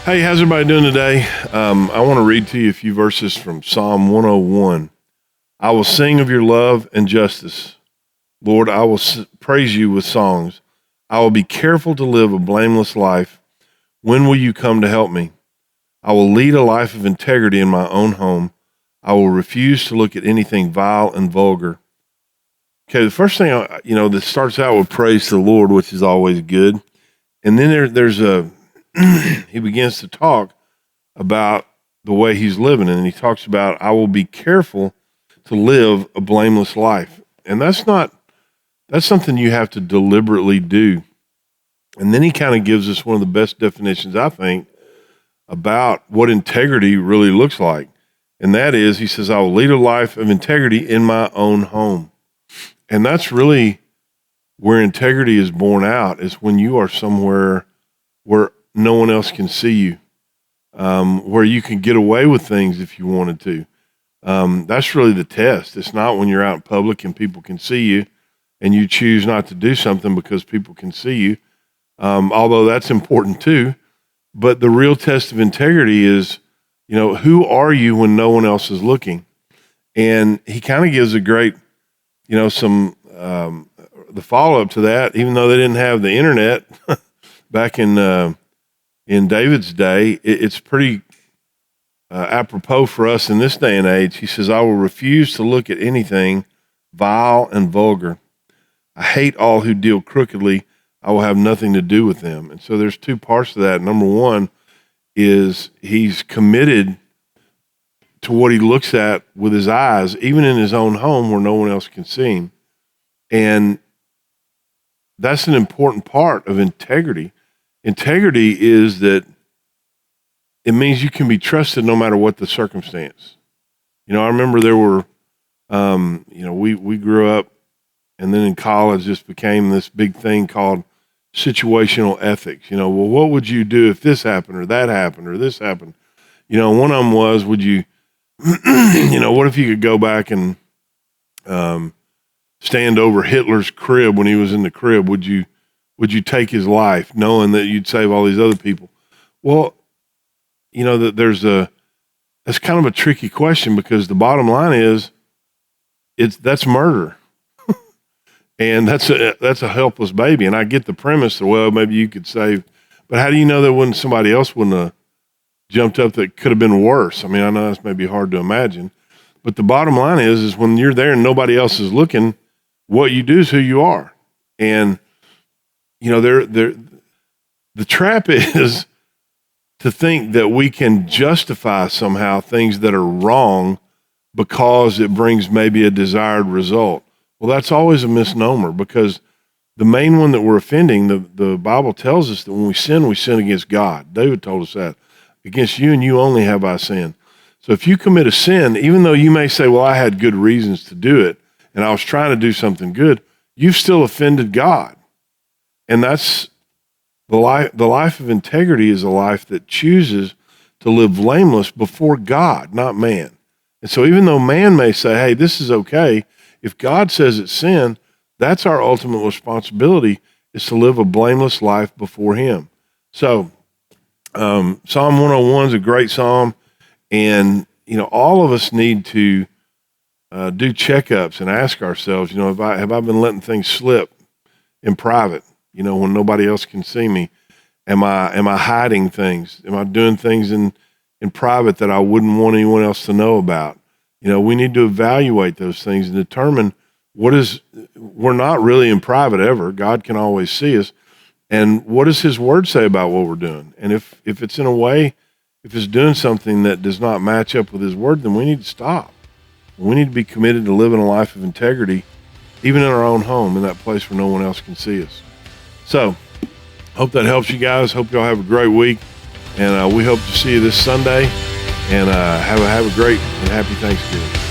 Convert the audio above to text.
Hey, how's everybody doing today? I want to read to you a few verses from Psalm 101. I will sing of your love and justice. Lord, I will praise you with songs. I will be careful to live a blameless life. When will you come to help me? I will lead a life of integrity in my own home. I will refuse to look at anything vile and vulgar. Okay, the first thing, that starts out with praise to the Lord, which is always good. And then there's he begins to talk about the way he's living. And he talks about, I will be careful to live a blameless life. And that's something you have to deliberately do. And then he kind of gives us one of the best definitions, I think, about what integrity really looks like. And that is, he says, I will lead a life of integrity in my own home. And that's really where integrity is born out, is when you are somewhere where no one else can see you, where you can get away with things if you wanted to. That's really the test. It's not when you're out in public and people can see you and you choose not to do something because people can see you, although that's important too. But the real test of integrity is, who are you when no one else is looking? And he kind of gives a great, the follow-up to that, even though they didn't have the internet back in David's day, it's pretty apropos for us in this day and age. He says, I will refuse to look at anything vile and vulgar. I hate all who deal crookedly. I will have nothing to do with them. And so there's two parts to that. Number one is he's committed to what he looks at with his eyes, even in his own home where no one else can see him. And that's an important part of integrity. Integrity is that it means you can be trusted no matter what the circumstance. I remember there were, we grew up, and then in college this became this big thing called situational ethics. Well, what would you do if this happened or that happened or this happened? One of them was, would you, what if you could go back and stand over Hitler's crib when he was in the crib? Would you take his life knowing that you'd save all these other people? Well, that's kind of a tricky question, because the bottom line is that's murder. And that's a helpless baby. And I get the premise that, well, maybe you could save, but how do you know that somebody else wouldn't have jumped up that could have been worse? I mean, I know that's maybe hard to imagine, but the bottom line is when you're there and nobody else is looking, what you do is who you are. And the trap is to think that we can justify somehow things that are wrong because it brings maybe a desired result. Well, that's always a misnomer, because the main one that we're offending, the Bible tells us that when we sin against God. David told us that. Against you and you only have I sinned. So if you commit a sin, even though you may say, well, I had good reasons to do it, and I was trying to do something good, you've still offended God. And that's the life of integrity is a life that chooses to live blameless before God, not man. And so even though man may say, hey, this is okay, if God says it's sin, that's our ultimate responsibility, is to live a blameless life before him. So Psalm 101 is a great psalm. And, all of us need to do checkups and ask ourselves, have I been letting things slip in private? When nobody else can see me, am I hiding things? Am I doing things in private that I wouldn't want anyone else to know about? We need to evaluate those things and determine we're not really in private ever. God can always see us. And what does his word say about what we're doing? And if it's in a way, if it's doing something that does not match up with his word, then we need to stop. We need to be committed to living a life of integrity, even in our own home, in that place where no one else can see us. So, hope that helps you guys. Hope y'all have a great week, and we hope to see you this Sunday. And have a great and happy Thanksgiving.